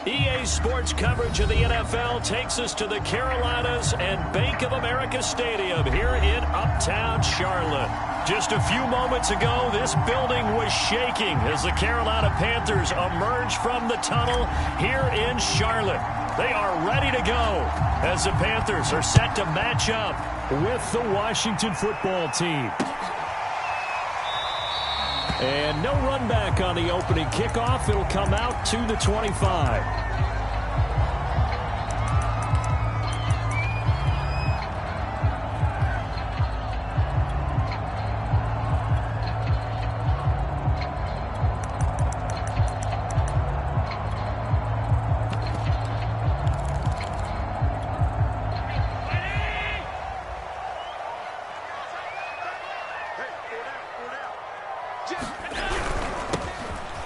EA Sports coverage of the NFL takes us to the Carolinas and Bank of America Stadium here in Uptown Charlotte. Just a few moments ago, this building was shaking as the Carolina Panthers emerge from the tunnel here in Charlotte. They are ready to go as the Panthers are set to match up with the Washington football team. And no run back on the opening kickoff. It'll come out to the 25.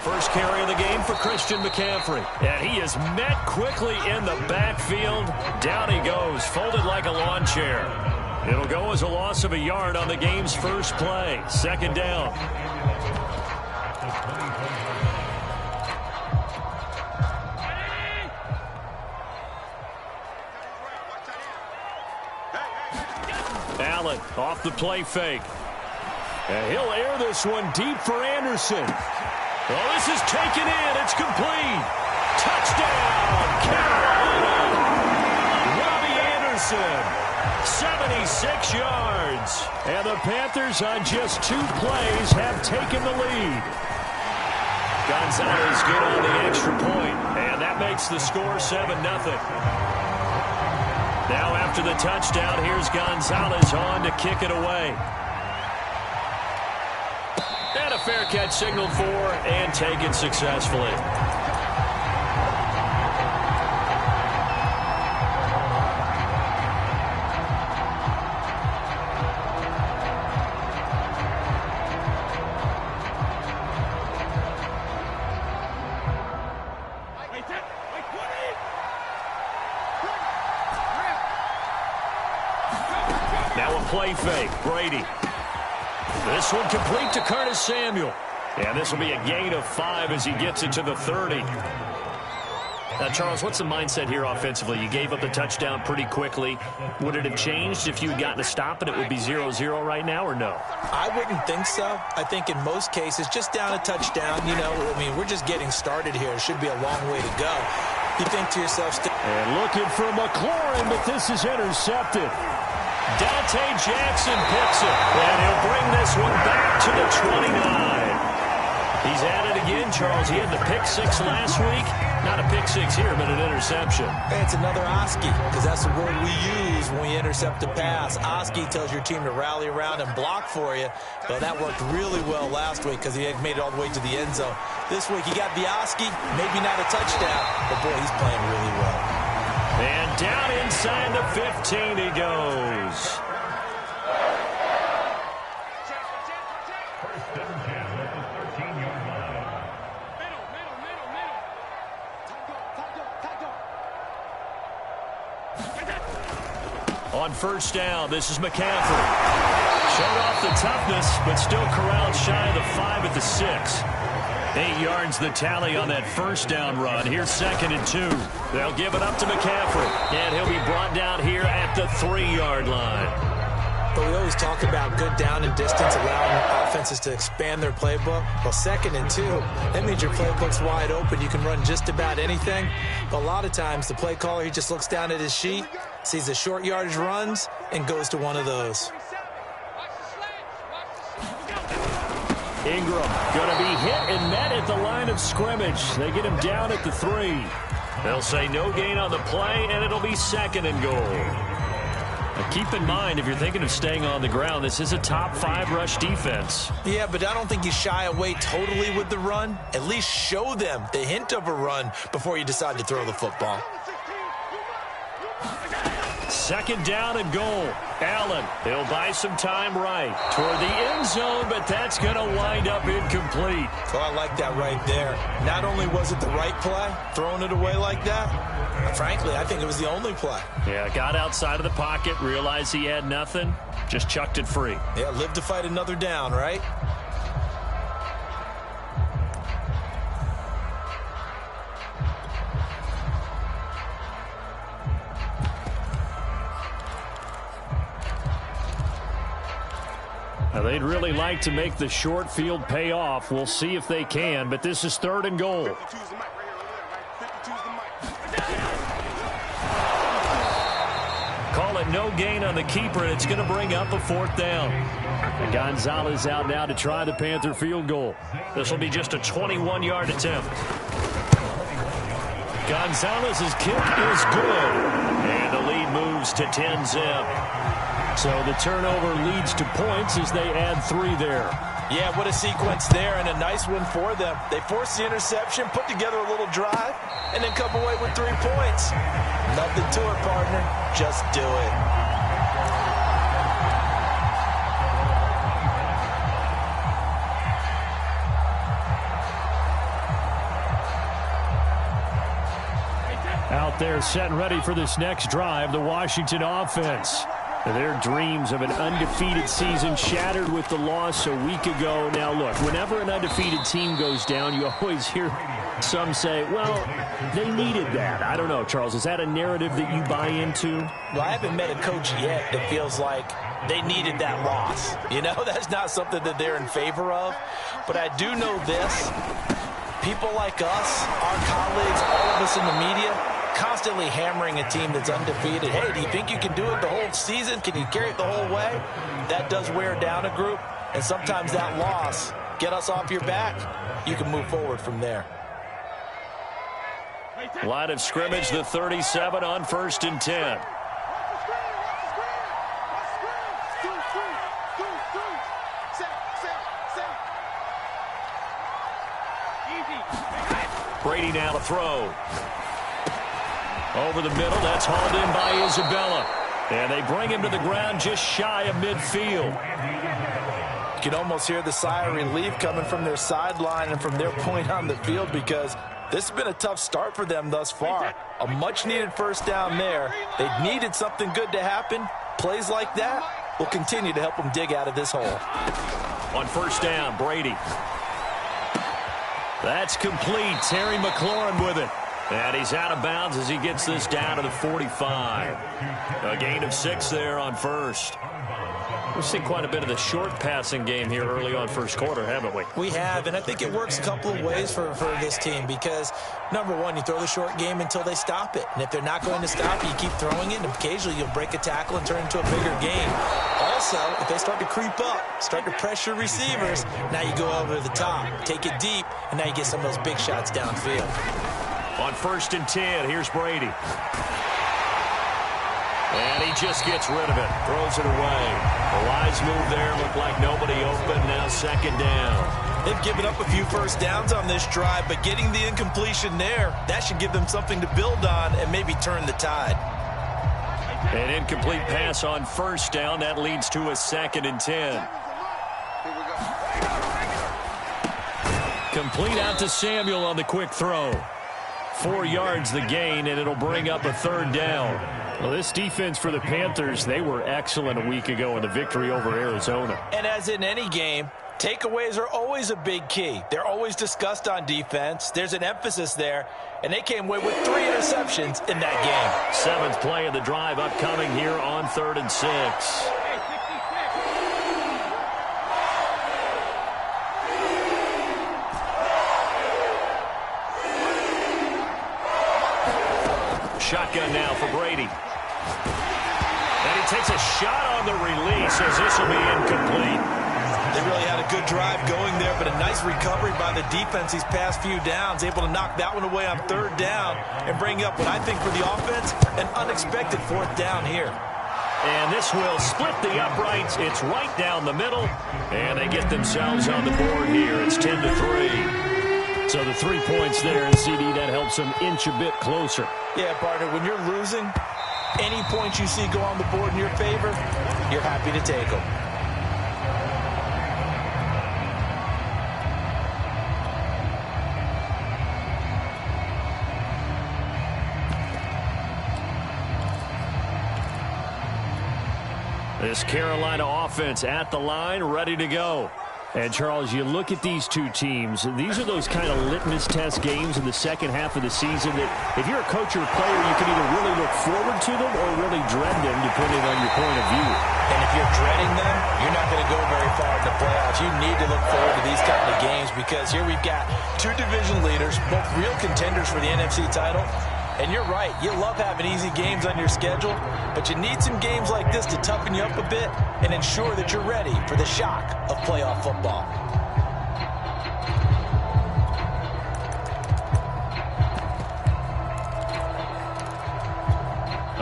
First carry of the game for Christian McCaffrey. And he is met quickly in the backfield. Down he goes, folded like a lawn chair. It'll go as a loss of a yard on the game's first play. Second down. Allen off the play fake. And he'll air this one deep for Anderson. Well, this is taken in. It's complete. Touchdown, Carolina. Robbie Anderson, 76 yards. And the Panthers on just 2 plays have taken the lead. Gonzalez good on the extra point, and that makes the score 7-0. Now after the touchdown, here's Gonzalez on to kick it away. And a fair catch signaled for and taken successfully. Now a play fake. Brady. This one complete to Curtis Samuel. And this will be a gain of 5 as he gets it to the 30. Now, Charles, what's the mindset here offensively? You gave up the touchdown pretty quickly. Would it have changed if you had gotten a stop and it would be 0-0 right now, or no? I wouldn't think so. I think in most cases, just down a touchdown, you know, I mean, we're just getting started here. It should be a long way to go. You think to yourself... And looking for McLaurin, but this is intercepted. Dante Jackson picks it, and he'll bring this one back to the 29. He's at it again, Charles. He had the pick 6 last week. Not a pick 6 here, but an interception. It's another Oski, because that's the word we use when we intercept a pass. Oski tells your team to rally around and block for you. Well, that worked really well last week because he had made it all the way to the end zone. This week he got the Oski, maybe not a touchdown, but boy, he's playing really well. And down inside the 15 he goes. On first down, this is McCaffrey. Showed off the toughness, but still corralled shy of the 5 at the 6. 8 yards the tally on that first down run. Here's 2nd and 2. They'll give it up to McCaffrey, and he'll be brought down here at the 3-yard line. But we always talk about good down and distance, allowing offenses to expand their playbook. Well, 2nd and 2, that means your playbook's wide open. You can run just about anything. But a lot of times, the play caller, he just looks down at his sheet, sees the short yardage runs, and goes to one of those. Ingram going to be hit and met at the line of scrimmage. They get him down at the 3. They'll say no gain on the play, and it'll be 2nd and goal. Now keep in mind, if you're thinking of staying on the ground, this is a top 5 rush defense. Yeah, but I don't think you shy away totally with the run. At least show them the hint of a run before you decide to throw the football. 2nd down and goal. Allen, he'll buy some time right toward the end zone, but that's going to wind up incomplete. Oh, I like that right there. Not only was it the right play, throwing it away like that, frankly, I think it was the only play. Yeah, got outside of the pocket, realized he had nothing, just chucked it free. Yeah, live to fight another down, right? Now, they'd really like to make the short field pay off. We'll see if they can, but this is 3rd and goal. Call it no gain on the keeper, and it's going to bring up a 4th down. And Gonzalez out now to try the Panther field goal. This will be just a 21-yard attempt. Gonzalez's kick is good, and the lead moves to 10-zip. So the turnover leads to points as they add 3 there. Yeah, what a sequence there, and a nice one for them. They force the interception, put together a little drive, and then come away with 3 points. Nothing to it, partner. Just do it. Out there set and ready for this next drive, the Washington offense. Their dreams of an undefeated season shattered with the loss a week ago. Now, look, whenever an undefeated team goes down, you always hear some say, well, they needed that. I don't know, Charles. Is that a narrative that you buy into? Well, I haven't met a coach yet that feels like they needed that loss. You know, that's not something that they're in favor of. But I do know this. People like us, our colleagues, all of us in the media, constantly hammering a team that's undefeated. Hey, do you think you can do it the whole season? Can you carry it the whole way? That does wear down a group, and sometimes that loss, get us off your back, you can move forward from there. Line of scrimmage, the 37 on 1st and 10. Brady now to throw. Over the middle, that's hauled in by Isabella. And they bring him to the ground just shy of midfield. You can almost hear the sigh of relief coming from their sideline and from their point on the field, because this has been a tough start for them thus far. A much-needed 1st down there. They needed something good to happen. Plays like that will continue to help them dig out of this hole. On 1st down, Brady. That's complete. Terry McLaurin with it. And he's out of bounds as he gets this down to the 45. A gain of 6 there on 1st. We've seen quite a bit of the short passing game here early on 1st quarter, haven't we? We have, and I think it works a couple of ways for this team because, number one, you throw the short game until they stop it. And if they're not going to stop it, you keep throwing it, and occasionally you'll break a tackle and turn it into a bigger game. Also, if they start to creep up, start to pressure receivers, now you go over the top, take it deep, and now you get some of those big shots downfield. On 1st and 10, here's Brady. And he just gets rid of it, throws it away. A wise move there, looked like nobody open, now 2nd down. They've given up a few 1st downs on this drive, but getting the incompletion there, that should give them something to build on and maybe turn the tide. An incomplete pass on 1st down, that leads to a 2nd and 10. Complete out to Samuel on the quick throw. 4 yards the gain, and it'll bring up a 3rd down. Well, this defense for the Panthers, they were excellent a week ago in the victory over Arizona. And as in any game, takeaways are always a big key. They're always discussed on defense. There's an emphasis there, and they came away with 3 interceptions in that game. 7th play of the drive upcoming here on 3rd and 6. Shotgun now for Brady. And he takes a shot on the release as this will be incomplete. They really had a good drive going there, but a nice recovery by the defense these past few downs, able to knock that one away on 3rd down and bring up what I think for the offense, an unexpected 4th down here. And this will split the uprights. It's right down the middle, and they get themselves on the board here. It's 10-3. So the 3 points there, and CD, that helps them inch a bit closer. Yeah, partner, when you're losing, any points you see go on the board in your favor, you're happy to take them. This Carolina offense at the line, ready to go. And, Charles, you look at these two teams, these are those kind of litmus test games in the second half of the season that if you're a coach or a player, you can either really look forward to them or really dread them, depending on your point of view. And if you're dreading them, you're not going to go very far in the playoffs. You need to look forward to these kind of games because here we've got two division leaders, both real contenders for the NFC title. And you're right, you love having easy games on your schedule, but you need some games like this to toughen you up a bit and ensure that you're ready for the shock of playoff football.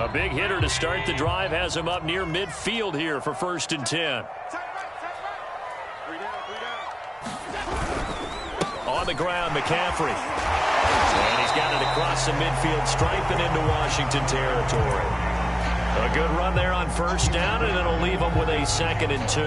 A big hitter to start the drive has him up near midfield here for 1st and 10. On the ground, McCaffrey. And he's got it across the midfield stripe and into Washington territory. A good run there on 1st down, and it'll leave them with a 2nd and 2.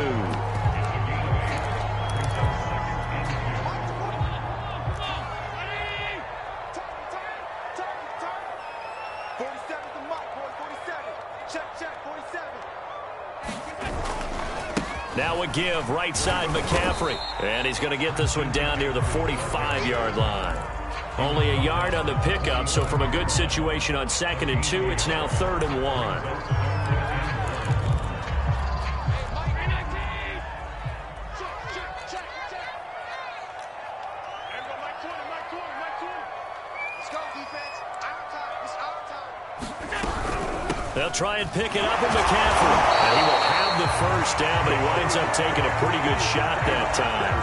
Now a give, right side McCaffrey. And he's going to get this one down near the 45-yard line. Only a yard on the pickup, so from a good situation on 2nd and 2, it's now 3rd and 1. They'll try and pick it up with McCaffrey. And he will have the 1st down, but he winds up taking a pretty good shot that time.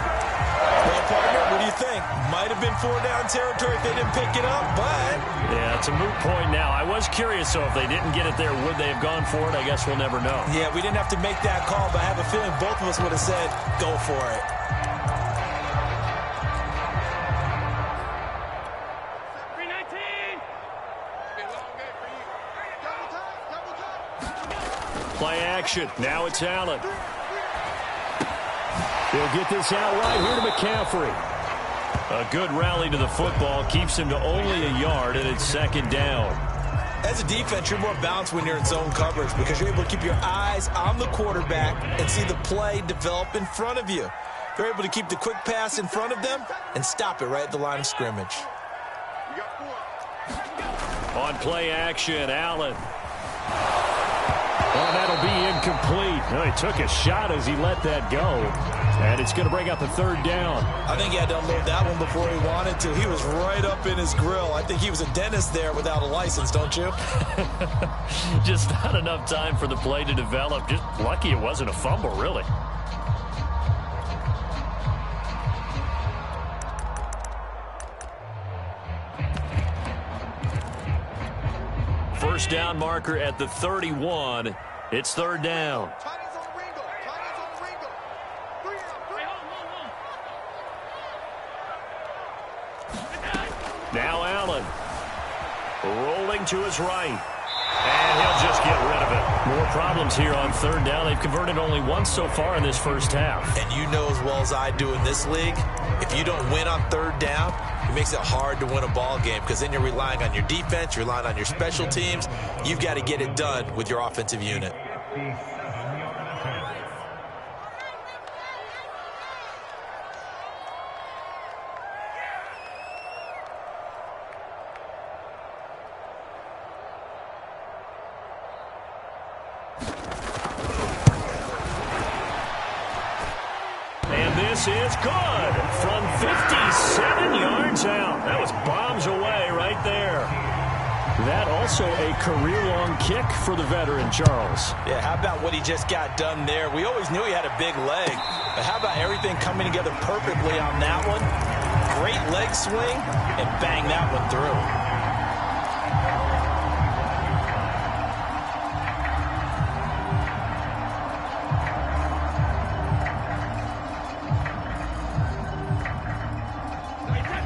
Well, partner, what do you think? Might have been 4-down territory if they didn't pick it up, but... Yeah, it's a moot point now. I was curious, so if they didn't get it there, would they have gone for it? I guess we'll never know. Yeah, we didn't have to make that call, but I have a feeling both of us would have said, go for it. Play action. Now it's Allen. He'll get this out right here to McCaffrey. A good rally to the football keeps him to only a yard, and it's 2nd down. As a defense, you're more balanced when you're in zone coverage because you're able to keep your eyes on the quarterback and see the play develop in front of you. They're able to keep the quick pass in front of them and stop it right at the line of scrimmage. On play action, Allen. Oh, that'll be incomplete. No, he took a shot as he let that go. And it's going to bring up a 3rd down. I think he had to unload that one before he wanted to. He was right up in his grill. I think he was a dentist there without a license, don't you? Just not enough time for the play to develop. Just lucky it wasn't a fumble, really. First down marker at the 31. It's 3rd down. Now Allen. Rolling to his right. And he'll just get rid of it. More problems here on 3rd down. They've converted only once so far in this first half. And you know as well as I do in this league, if you don't win on 3rd down, it makes it hard to win a ball game because then you're relying on your defense, you're relying on your special teams. You've got to get it done with your offensive unit. This is good from 57 yards out. That was bombs away right there. That also a career-long kick for the veteran, Charles. Yeah, how about what he just got done there? We always knew he had a big leg, but how about everything coming together perfectly on that one? Great leg swing, and bang that one through.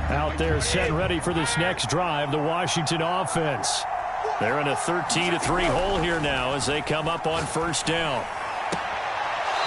Out there set ready for this next drive, the Washington offense. They're in a 13-3 hole here now as they come up on 1st down.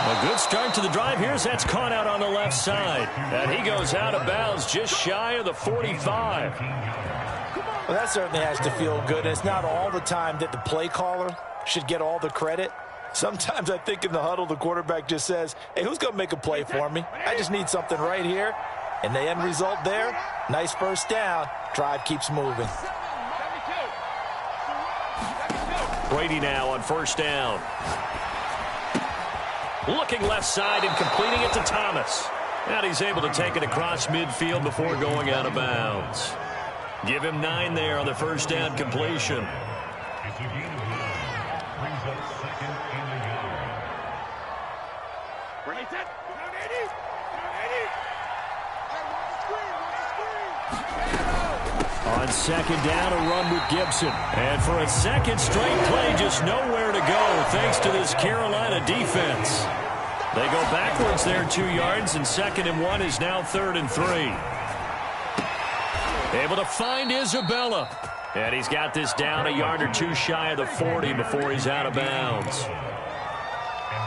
A good start to the drive here as that's caught out on the left side. And he goes out of bounds just shy of the 45. Well, that certainly has to feel good. And it's not all the time that the play caller should get all the credit. Sometimes I think in the huddle, the quarterback just says, hey, who's going to make a play for me? I just need something right here. And the end result there, nice first down. Drive keeps moving. Brady now on first down. Looking left side and completing it to Thomas. And he's able to take it across midfield before going out of bounds. Give him 9 there on the first down completion. On second down, a run with Gibson. And for a second straight play, just nowhere to go thanks to this Carolina defense. They go backwards there 2 yards, and 2nd and 1 is now 3rd and 3. Able to find Isabella. And he's got this down a yard or 2 shy of the 40 before he's out of bounds.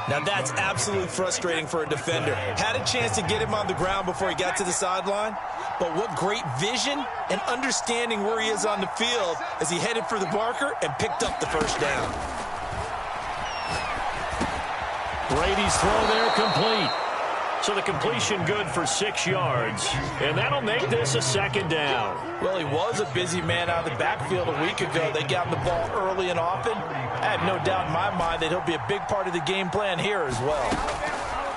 Now that's absolutely frustrating for a defender. Had a chance to get him on the ground before he got to the sideline, but what great vision and understanding where he is on the field as he headed for the marker and picked up the first down. Brady's throw there complete. So the completion good for 6 yards, and that'll make this a 2nd down. Well, he was a busy man out of the backfield a week ago. They got him the ball early and often. I have no doubt in my mind that he'll be a big part of the game plan here as well.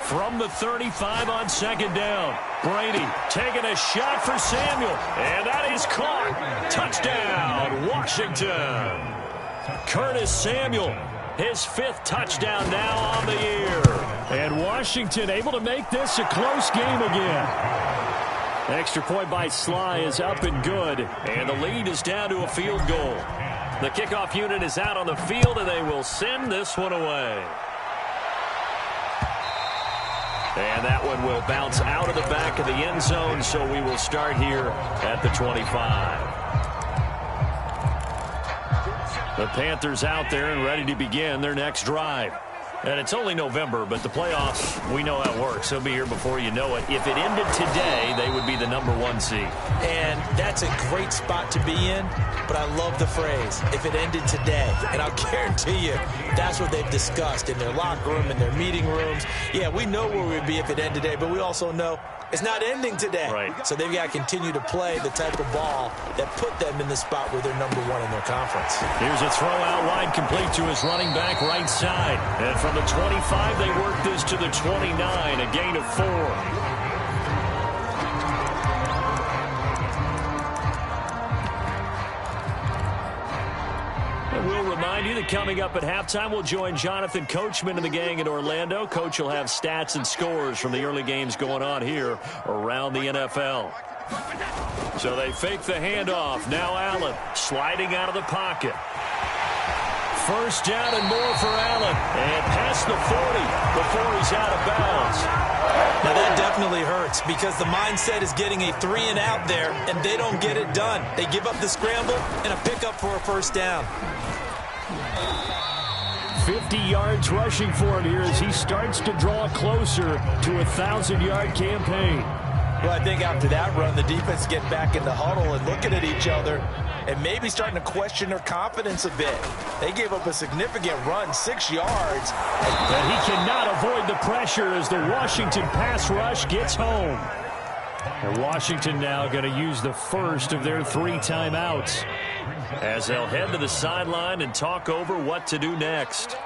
From the 35 on 2nd down, Brady taking a shot for Samuel, and that is caught. Touchdown, Washington. Curtis Samuel, his 5th touchdown now on the year. And Washington able to make this a close game again. Extra point by Sly is up and good, and the lead is down to a field goal. The kickoff unit is out on the field, and they will send this one away. And that one will bounce out of the back of the end zone, so we will start here at the 25. The Panthers out there and ready to begin their next drive. And it's only November, but the playoffs, we know how it works. They'll be here before you know it. If it ended today, they would be the #1 seed. And that's a great spot to be in, but I love the phrase, if it ended today. And I'll guarantee you, that's what they've discussed in their locker room, in their meeting rooms. Yeah, we know where we'd be if it ended today, but we also know it's not ending today. Right. So they've got to continue to play the type of ball that put them in the spot where they're #1 in their conference. Here's a throw out wide, complete to his running back right side. And from the 25, they work this to the 29, a gain of 4. And we'll remind you that coming up at halftime, we'll join Jonathan Coachman and the gang in Orlando. Coach will have stats and scores from the early games going on here around the NFL. So they fake the handoff. Now Allen sliding out of the pocket. First down and more for Allen. And past the 40 before he's out of bounds. Now that definitely hurts because the mindset is getting a 3 and out there, and they don't get it done. They give up the scramble and a pickup for a first down. 50 yards rushing for him here as he starts to draw closer to a 1,000-yard campaign. Well, I think after that run, the defense getting back in the huddle and looking at each other and maybe starting to question their confidence a bit. They gave up a significant run, 6 yards. And he cannot avoid the pressure as the Washington pass rush gets home. And Washington now going to use the first of their 3 timeouts as they'll head to the sideline and talk over what to do next.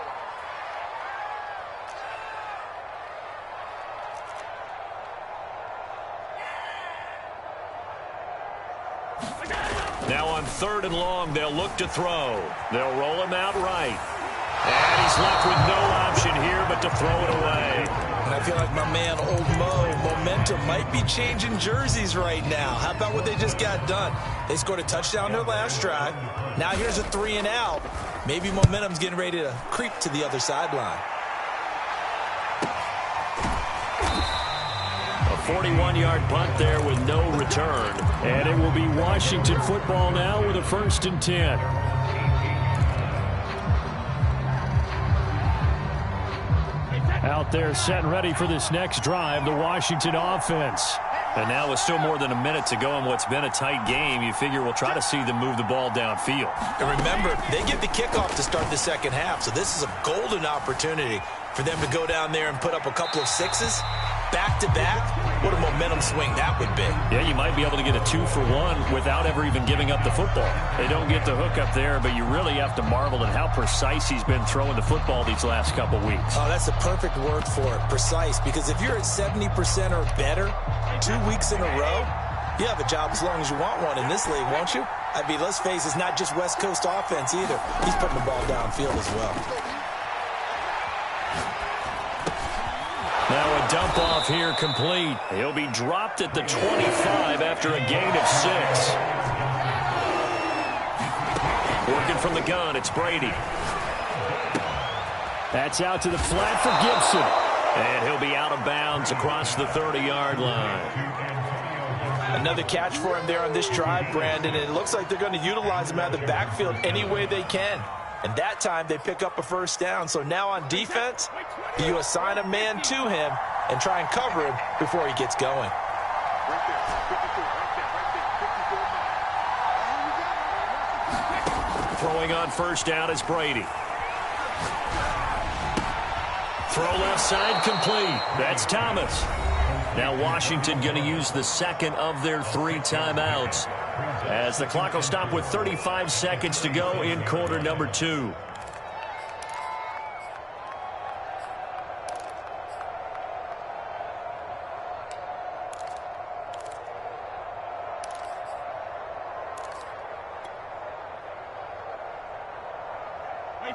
Now on 3rd and long, they'll look to throw. They'll roll him out right. And he's left with no option here but to throw it away. And I feel like my man, Old Mo, momentum might be changing jerseys right now. How about what they just got done? They scored a touchdown their last drive. Now here's a 3 and out. Maybe momentum's getting ready to creep to the other sideline. A 41-yard punt there with no return. And it will be Washington football now with a 1st and 10. Out there set and ready for this next drive, the Washington offense. And now with still more than a minute to go in what's been a tight game, you figure we'll try to see them move the ball downfield. And remember, they get the kickoff to start the second half, so this is a golden opportunity for them to go down there and put up a couple of sixes back-to-back. What a momentum swing that would be. Yeah, you might be able to get a 2-for-1 without ever even giving up the football. They don't get the hook up there, but you really have to marvel at how precise he's been throwing the football these last couple weeks. Oh, that's the perfect word for it, precise, because if you're at 70% or better 2 weeks in a row, you have a job as long as you want one in this league, won't you? I mean, let's face it, it's not just West Coast offense either. He's putting the ball downfield as well. Now a dump off here complete. He'll be dropped at the 25 after a gain of 6. Working from the gun, it's Brady. That's out to the flat for Gibson. And he'll be out of bounds across the 30-yard line. Another catch for him there on this drive, Brandon, and it looks like they're going to utilize him out of the backfield any way they can. And that time they pick up a first down. So now on defense, you assign a man to him and try and cover him before he gets going. Throwing on first down is Brady. Throw left side complete. That's Thomas. Now Washington going to use the second of their 3 timeouts, as the clock will stop with 35 seconds to go in quarter number 2.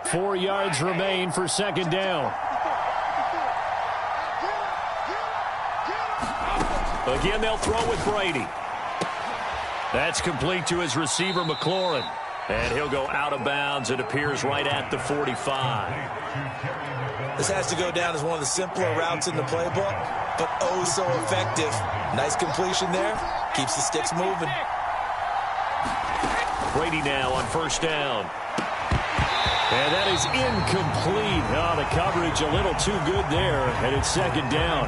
Four yards remain for second down. Again, they'll throw with Brady. That's complete to his receiver, McLaurin. And he'll go out of bounds. It appears right at the 45. This has to go down as one of the simpler routes in the playbook, but oh so effective. Nice completion there. Keeps the sticks moving. Brady now on first down. And that is incomplete. Oh, the coverage a little too good there, and it's second down.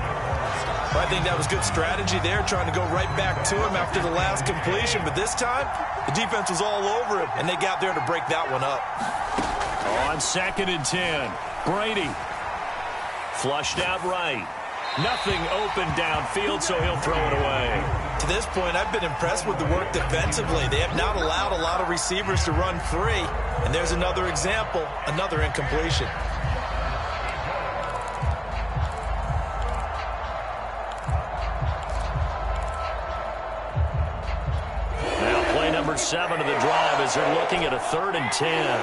Well, I think that was good strategy there, trying to go right back to him after the last completion. But this time, the defense was all over him, and they got there to break that one up. On second and 10, Brady flushed out right. Nothing open downfield, so he'll throw it away. To this point, I've been impressed with the work defensively. They have not allowed a lot of receivers to run free. And there's another example, another incompletion. Now play number 7 of the drive as they're looking at a 3rd and 10.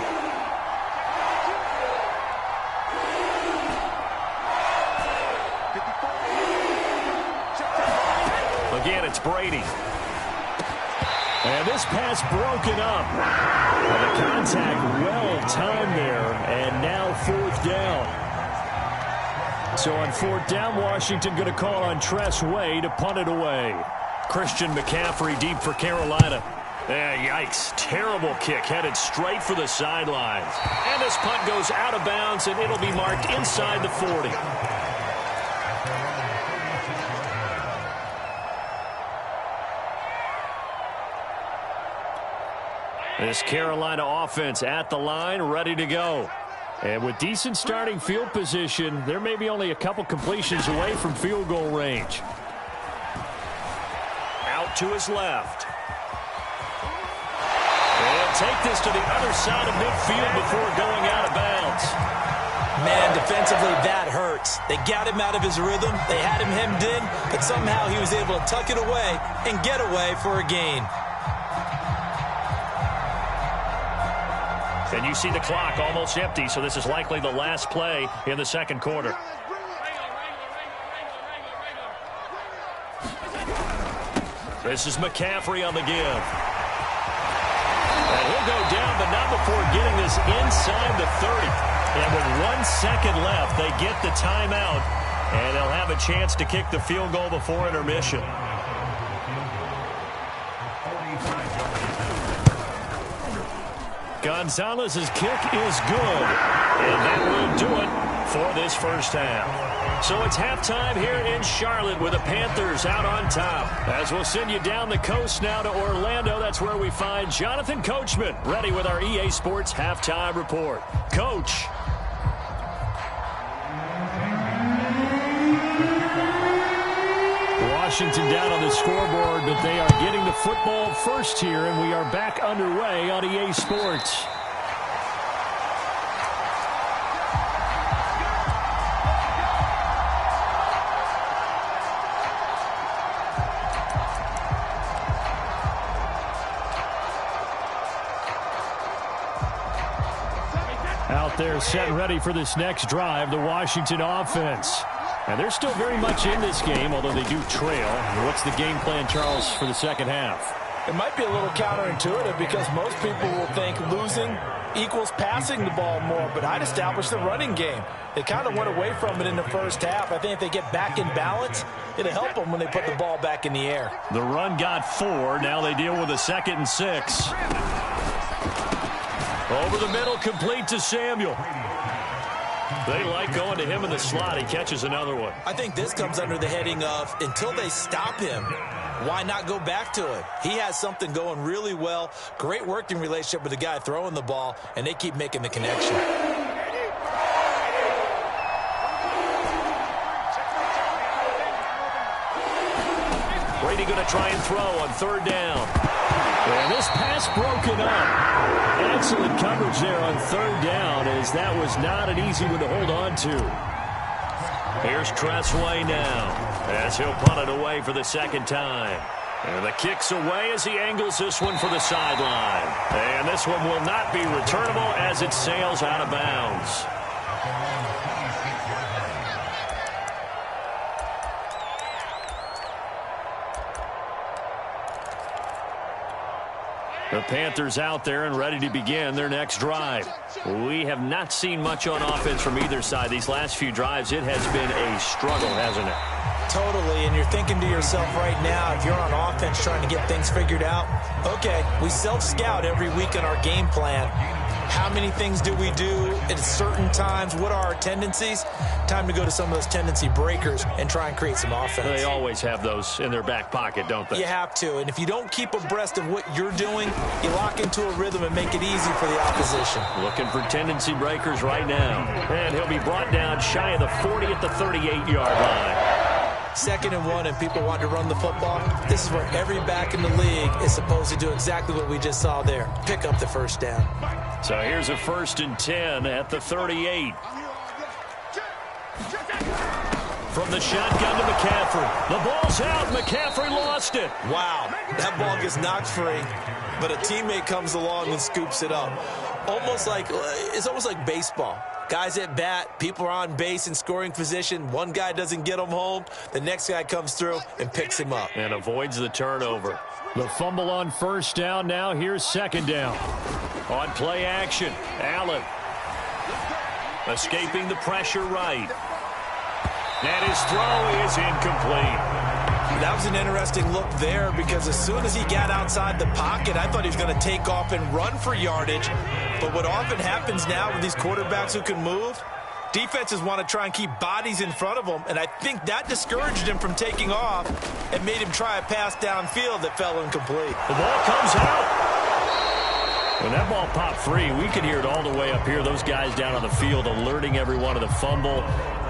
Again, it's Brady. And this pass broken up. And the contact well timed there. And now 4th down. So on 4th down, Washington going to call on Tress Way to punt it away. Christian McCaffrey deep for Carolina. Yikes. Terrible kick headed straight for the sidelines. And this punt goes out of bounds, and it'll be marked inside the 40. This Carolina offense at the line, ready to go. And with decent starting field position, there may be only a couple completions away from field goal range. Out to his left. And take this to the other side of midfield before going out of bounds. Man, defensively, that hurts. They got him out of his rhythm. They had him hemmed in, but somehow he was able to tuck it away and get away for a gain. And you see the clock almost empty, so this is likely the last play in the second quarter. This is McCaffrey on the give. And he'll go down, but not before getting this inside the 30. And with 1 second left, they get the timeout, and they'll have a chance to kick the field goal before intermission. Gonzalez's kick is good, and that will do it for this first half. So it's halftime here in Charlotte with the Panthers out on top. As we'll send you down the coast now to Orlando, that's where we find Jonathan Coachman ready with our EA Sports Halftime Report. Coach. Washington down on the scoreboard, but they are getting the football first here, and we are back underway on EA Sports. Out there set and ready for this next drive, the Washington offense. And they're still very much in this game, although they do trail. What's the game plan, Charles, for the second half? It might be a little counterintuitive because most people will think losing equals passing the ball more, but I'd establish the running game. They kind of went away from it in the first half. I think if they get back in balance, it'll help them when they put the ball back in the air. The run got 4. Now they deal with a 2nd and 6. Over the middle, complete to Samuel. They like going to him in the slot. He catches another one. I think this comes under the heading of until they stop him, why not go back to it? He has something going really well. Great working relationship with the guy throwing the ball, and they keep making the connection. Brady going to try and throw on 3rd down. And this pass broken up. Excellent coverage there on 3rd down, as that was not an easy one to hold on to. Here's Tressway now, as he'll punt it away for the 2nd time. And the kick's away as he angles this one for the sideline. And this one will not be returnable as it sails out of bounds. The Panthers out there and ready to begin their next drive. We have not seen much on offense from either side. These last few drives, it has been a struggle, hasn't it? Totally, and you're thinking to yourself right now, if you're on offense trying to get things figured out, okay, we self-scout every week in our game plan. How many things do we do at certain times? What are our tendencies? Time to go to some of those tendency breakers and try and create some offense. They always have those in their back pocket, don't they? You have to, and if you don't keep abreast of what you're doing, you lock into a rhythm and make it easy for the opposition. Looking for tendency breakers right now. And he'll be brought down shy of the 40 at the 38-yard line. 2nd and 1, and people want to run the football. This is where every back in the league is supposed to do exactly what we just saw there. Pick up the 1st down. So here's a 1st and 10 at the 38. From the shotgun to McCaffrey. The ball's out. McCaffrey lost it. Wow, that ball gets knocked free, but a teammate comes along and scoops it up. It's almost like baseball. Guys at bat, people are on base in scoring position. One guy doesn't get him home. The next guy comes through and picks him up. And avoids the turnover. The fumble on 1st down. Now here's 2nd down. On play action, Allen. Escaping the pressure right. And his throw is incomplete. That was an interesting look there because as soon as he got outside the pocket, I thought he was going to take off and run for yardage. But what often happens now with these quarterbacks who can move, defenses want to try and keep bodies in front of them, and I think that discouraged him from taking off and made him try a pass downfield that fell incomplete. The ball comes out. When that ball popped free, we could hear it all the way up here. Those guys down on the field alerting everyone of the fumble.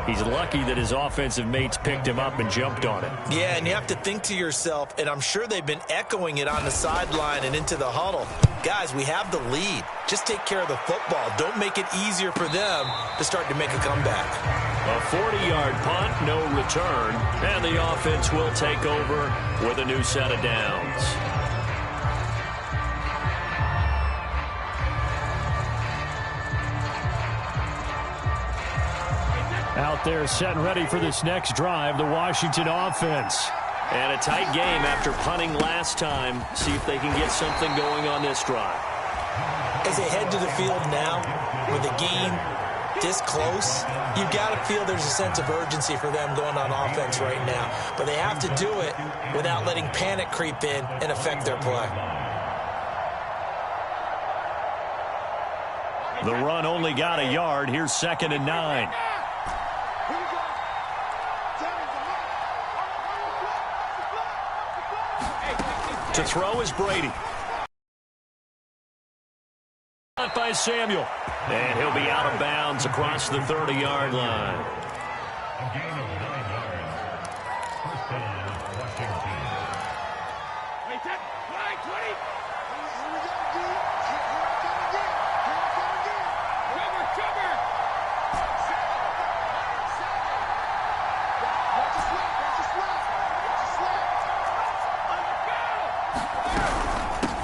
He's lucky that his offensive mates picked him up and jumped on it. Yeah, and you have to think to yourself, and I'm sure they've been echoing it on the sideline and into the huddle. Guys, we have the lead. Just take care of the football. Don't make it easier for them to start to make a comeback. A 40-yard punt, no return, and the offense will take over with a new set of downs. Out there set and ready for this next drive, the Washington offense. And a tight game after punting last time. See if they can get something going on this drive. As they head to the field now, with the game this close, you've got to feel there's a sense of urgency for them going on offense right now. But they have to do it without letting panic creep in and affect their play. The run only got a yard. Here's 2nd and 9. To throw is Brady. By Samuel. And he'll be out of bounds across the 30-yard line.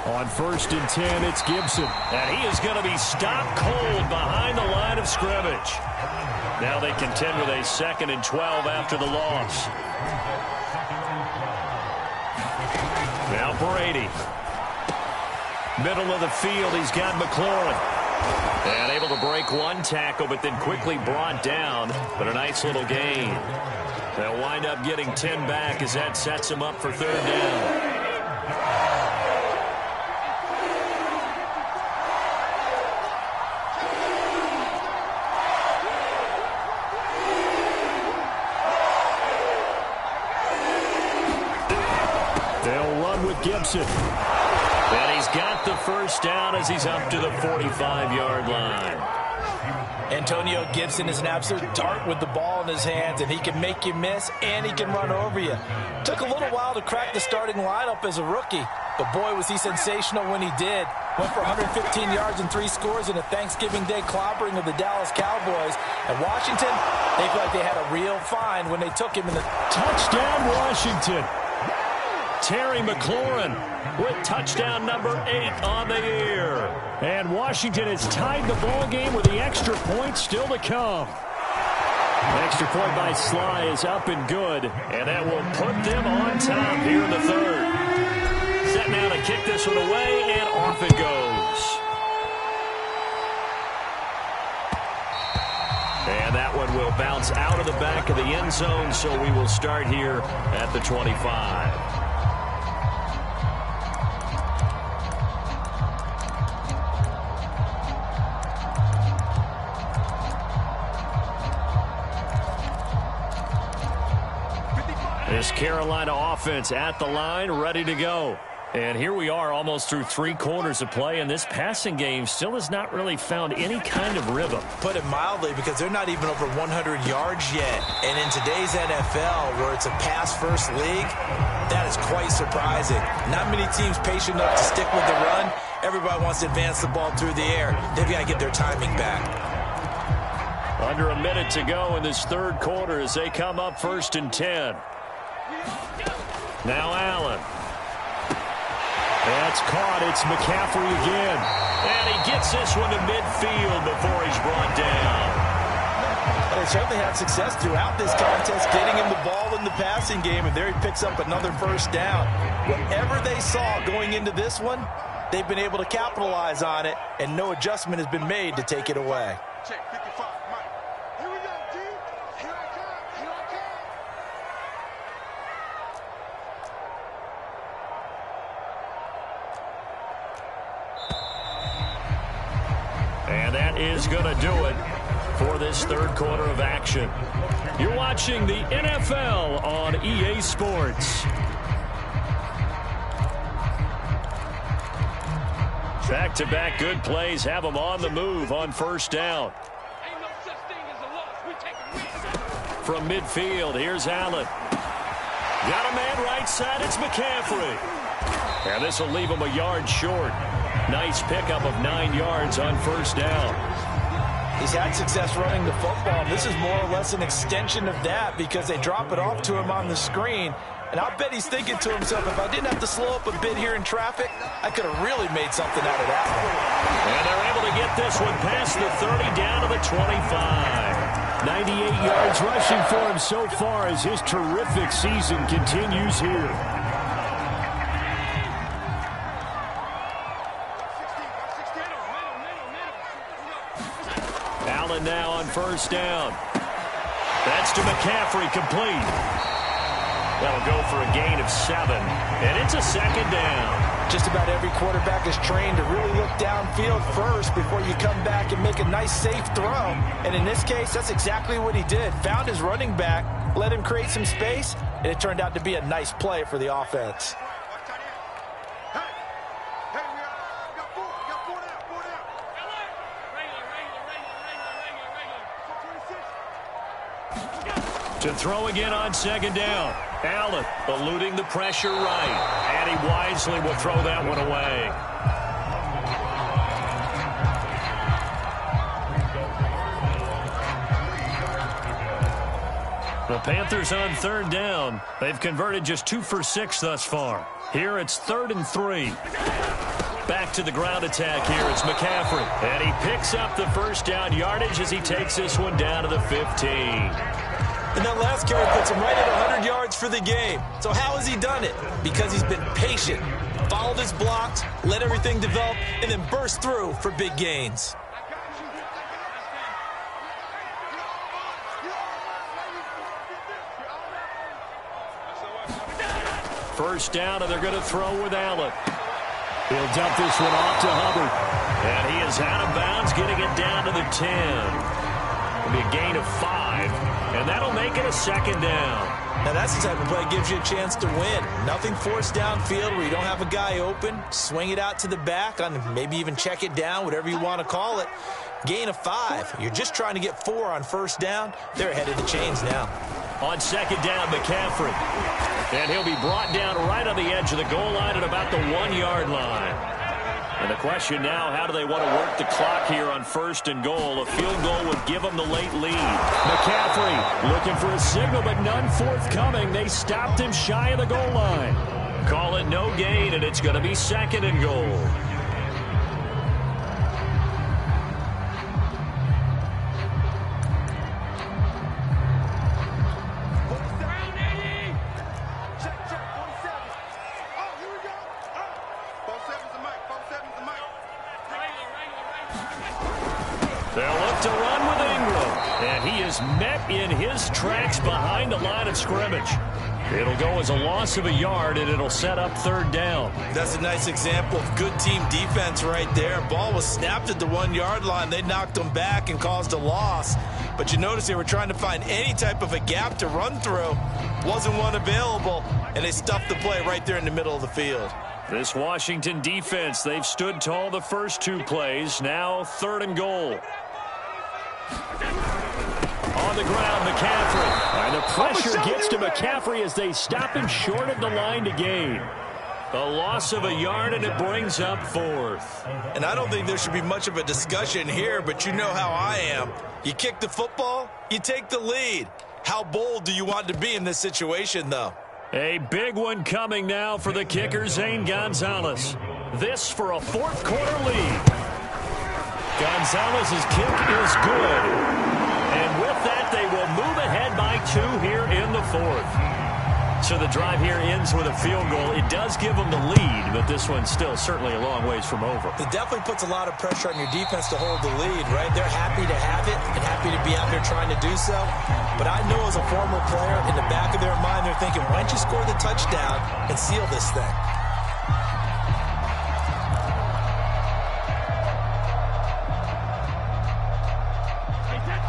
On 1st and 10, it's Gibson. And he is going to be stopped cold behind the line of scrimmage. Now they contend with a 2nd and 12 after the loss. Now Brady. Middle of the field, he's got McLaurin. And able to break one tackle, but then quickly brought down. But a nice little gain. They'll wind up getting 10 back as that sets him up for 3rd down. Gibson. And he's got the 1st down as he's up to the 45-yard line. Antonio Gibson is an absolute dart with the ball in his hands, and he can make you miss, and he can run over you. Took a little while to crack the starting lineup as a rookie, but boy, was he sensational when he did. Went for 115 yards and 3 scores in a Thanksgiving Day clobbering of the Dallas Cowboys. And Washington, they feel like they had a real find when they took him in the touchdown, Washington. Terry McLaurin with touchdown number 8 on the year. And Washington has tied the ball game with the extra point still to come. The extra point by Sly is up and good, and that will put them on top here in the 3rd. Set now to kick this one away, and off it goes. And that one will bounce out of the back of the end zone, so we will start here at the 25. This Carolina offense at the line, ready to go. And here we are almost through 3 quarters of play, and this passing game still has not really found any kind of rhythm. Put it mildly, because they're not even over 100 yards yet. And in today's NFL, where it's a pass-first league, that is quite surprising. Not many teams patient enough to stick with the run. Everybody wants to advance the ball through the air. They've got to get their timing back. Under a minute to go in this 3rd quarter as they come up 1st and 10. Now Allen. That's caught. It's McCaffrey again. And he gets this one to midfield before he's brought down. They certainly had success throughout this contest getting him the ball in the passing game, and there he picks up another 1st down. Whatever they saw going into this one, they've been able to capitalize on it, and no adjustment has been made to take it away. Check 55, Mike. Here we go, D. Here I come. Here I come. And that is going to do it for this 3rd quarter of action. You're watching the NFL on EA Sports. Back-to-back good plays have them on the move on 1st down. Ain't no such thing as a loss. We take a win. From midfield, here's Allen. Got a man right side, it's McCaffrey. And this will leave him a yard short. Nice pickup of 9 yards on 1st down. He's had success running the football. This is more or less an extension of that because they drop it off to him on the screen. And I'll bet he's thinking to himself, if I didn't have to slow up a bit here in traffic, I could have really made something out of that one. And they're able to get this one past the 30 down to the 25. 98 yards rushing for him so far as his terrific season continues here. Allen now on 1st down. That's to McCaffrey, complete. That'll go for a gain of 7, and it's a 2nd down. Just about every quarterback is trained to really look downfield first before you come back and make a nice, safe throw. And in this case, that's exactly what he did. Found his running back, let him create some space, and it turned out to be a nice play for the offense. To throw again on second down. Allen eluding the pressure right. And he wisely will throw that one away. The Panthers on third down. They've converted just 2 for 6 thus far. Here it's 3rd and 3. Back to the ground attack here. It's McCaffrey. And he picks up the first down yardage as he takes this one down to the 15. And that last carry puts him right at 100 yards for the game. So how has he done it? Because he's been patient, followed his blocks, let everything develop, and then burst through for big gains. First down, and they're going to throw with Allen. He'll dump this one off to Hubbard. And he is out of bounds, getting it down to the 10. It'll be a gain of 5, and that'll make it a second down. Now that's the type of play that gives you a chance to win. Nothing forced downfield where you don't have a guy open. Swing it out to the back, on maybe even check it down, whatever you want to call it. Gain of 5. You're just trying to get 4 on first down. They're ahead of the chains now. On second down, McCaffrey. And he'll be brought down right on the edge of the goal line at about the 1-yard line. And the question now, how do they want to work the clock here on 1st and goal? A field goal would give them the late lead. McCaffrey looking for a signal, but none forthcoming. They stopped him shy of the goal line. Call it no gain, and it's going to be 2nd and goal. They'll look to run with Ingram. And he is met in his tracks behind the line of scrimmage. It'll go as a loss of a yard, and it'll set up 3rd down. That's a nice example of good team defense right there. Ball was snapped at the 1-yard line. They knocked him back and caused a loss. But you notice they were trying to find any type of a gap to run through. Wasn't one available, and they stuffed the play right there in the middle of the field. This Washington defense, they've stood tall the first 2 plays. Now 3rd and goal. On the ground, McCaffrey. And the pressure gets to McCaffrey as they stop him short of the line to gain. A loss of a yard, and it brings up 4th. And I don't think there should be much of a discussion here, but you know how I am. You kick the football, you take the lead. How bold do you want to be in this situation, though? A big one coming now for the kicker, Zane Gonzalez. This for a 4th quarter lead. Gonzalez's kick is good. And with that, they will move ahead by 2 here in the 4th. So the drive here ends with a field goal. It does give them the lead, but this one's still certainly a long ways from over. It definitely puts a lot of pressure on your defense to hold the lead, right? They're happy to have it and happy to be out there trying to do so. But I know as a former player, in the back of their mind, they're thinking, why don't you score the touchdown and seal this thing?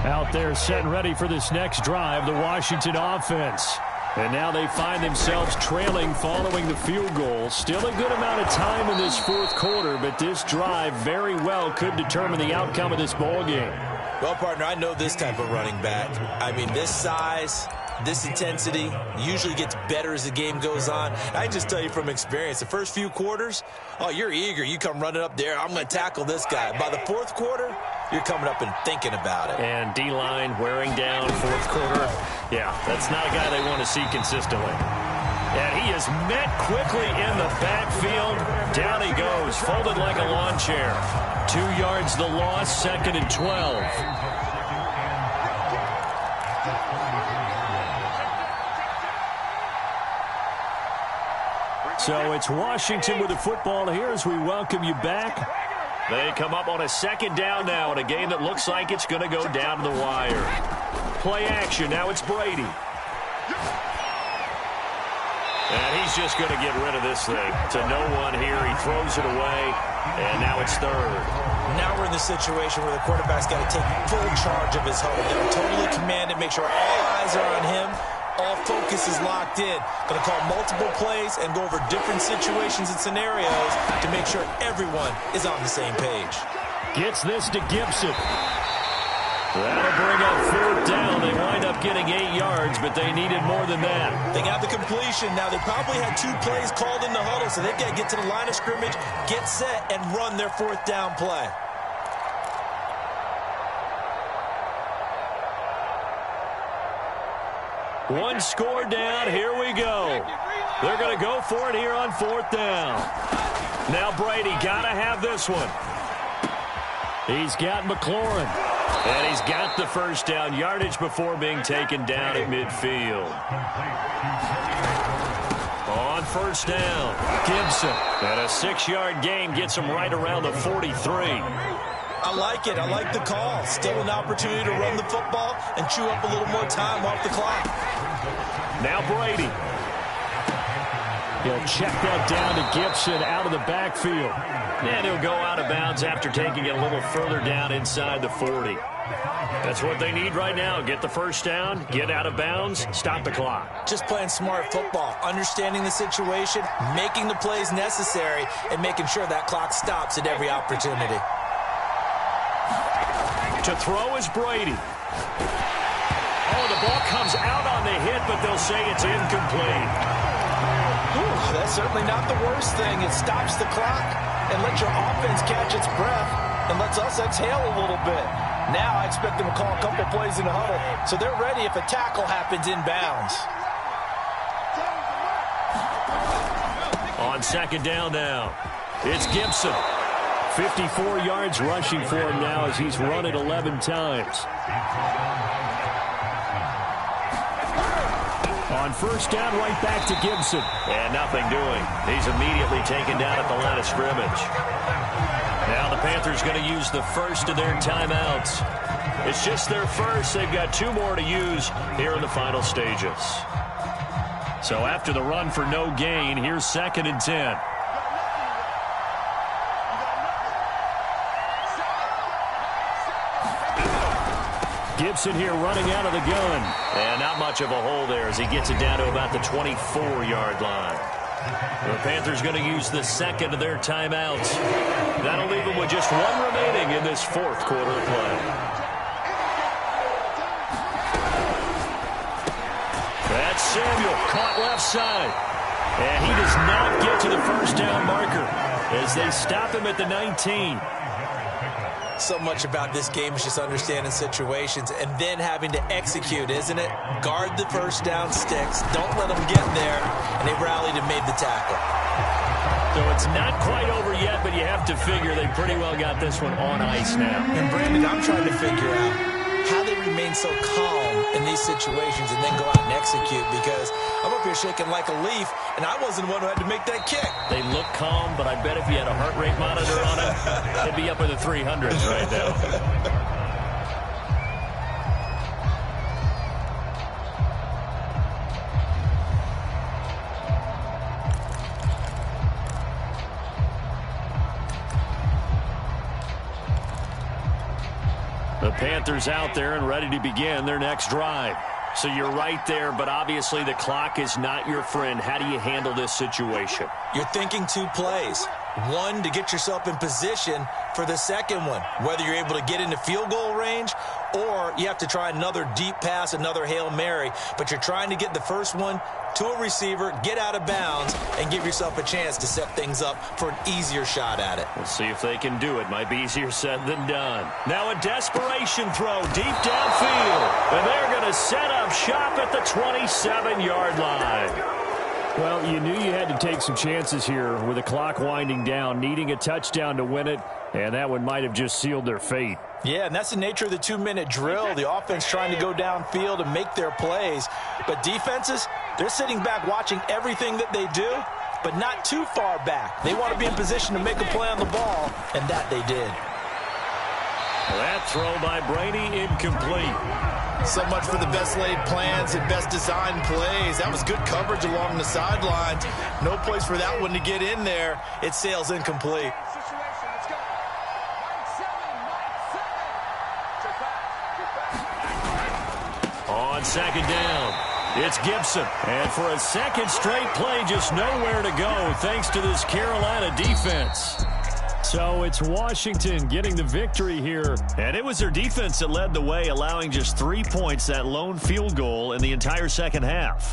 Out there set and ready for this next drive, the Washington offense. And now they find themselves trailing following the field goal. Still a good amount of time in this 4th quarter, but this drive very well could determine the outcome of this ball game. Well, partner, I know this type of running back. I mean, this size, this intensity usually gets better as the game goes on. I just tell you from experience, the first few quarters, oh, you're eager. You come running up there, I'm going to tackle this guy. By the 4th quarter, you're coming up and thinking about it. And D-line wearing down 4th quarter. Yeah, that's not a guy they want to see consistently. And he is met quickly in the backfield. Down he goes, folded like a lawn chair. 2 yards the loss, 2nd and 12. So it's Washington with the football here as we welcome you back. They come up on a 2nd down now in a game that looks like it's going to go down to the wire. Play action. Now it's Brady. And he's just going to get rid of this thing to no one here. He throws it away, and now it's 3rd. Now we're in the situation where the quarterback's got to take full charge of his home. They're totally commanded, make sure all eyes are on him. All focus is locked in. Going to call multiple plays and go over different situations and scenarios to make sure everyone is on the same page. Gets this to Gibson. That'll bring up 4th fourth down. They wind up getting 8 yards, but they needed more than that. They got the completion. Now, they probably had 2 plays called in the huddle, so they've got to get to the line of scrimmage, get set, and run their fourth down play. One score down. Here we go. They're going to go for it here on fourth down. Now Brady got to have this one. He's got McLaurin. And he's got the first down yardage before being taken down at midfield. On first down, Gibson. And a 6-yard gain gets him right around the 43. I like it. I like the call. Still an opportunity to run the football and chew up a little more time off the clock. Now Brady. He'll check that down to Gibson out of the backfield. And he'll go out of bounds after taking it a little further down inside the 40. That's what they need right now. Get the first down, get out of bounds, stop the clock. Just playing smart football, understanding the situation, making the plays necessary, and making sure that clock stops at every opportunity. To throw is Brady. Oh, the ball comes out on the hit, but they'll say it's incomplete. Ooh, that's certainly not the worst thing. It stops the clock and lets your offense catch its breath and lets us exhale a little bit. Now I expect them to call a couple plays in the huddle, so they're ready if a tackle happens inbounds. On second down now, it's Gibson. 54 yards rushing for him now as he's run it 11 times. On first down, right back to Gibson. And nothing doing. He's immediately taken down at the line of scrimmage. Now the Panthers going to use the first of their timeouts. It's just their first. They've got 2 more to use here in the final stages. So after the run for no gain, here's 2nd and 10. Gibson here running out of the gun. And not much of a hole there as he gets it down to about the 24-yard line. The Panthers going to use the second of their timeouts. That'll leave them with just 1 remaining in this 4th quarter of play. That's Samuel caught left side. And he does not get to the first down marker as they stop him at the 19. So much about this game is just understanding situations and then having to execute, isn't it? Guard the first down sticks. Don't let them get there. And they rallied and made the tackle. So it's not quite over yet, but you have to figure they pretty well got this one on ice now. And Brandon, I'm trying to figure out how they remain so calm in these situations and then go out and execute, because I'm up here shaking like a leaf, and I wasn't the one who had to make that kick. They look calm, but I bet if you had a heart rate monitor on it, it'd be up in the 300s right now. The Panthers out there and ready to begin their next drive. So you're right there, but obviously the clock is not your friend. How do you handle this situation? You're thinking 2 plays. 1 to get yourself in position for the second one, whether you're able to get into field goal range or you have to try another deep pass, another Hail Mary. But you're trying to get the first one to a receiver, get out of bounds, and give yourself a chance to set things up for an easier shot at it. We'll see if they can do it. Might be easier said than done. Now a desperation throw deep downfield. And they're going to set up shop at the 27-yard line. Well, you knew you had to take some chances here with the clock winding down, needing a touchdown to win it, and that one might have just sealed their fate. Yeah, and that's the nature of the 2-minute drill. The offense trying to go downfield and make their plays. But defenses, they're sitting back watching everything that they do, but not too far back. They want to be in position to make a play on the ball, and that they did. That throw by Brady incomplete. So much for the best laid plans and best designed plays. That was good coverage along the sidelines. No place for that one to get in there. It sails incomplete. On second down, it's Gibson. And for a second straight play, just nowhere to go thanks to this Carolina defense. So it's Washington getting the victory here. And it was their defense that led the way, allowing just 3 points, that lone field goal in the entire second half.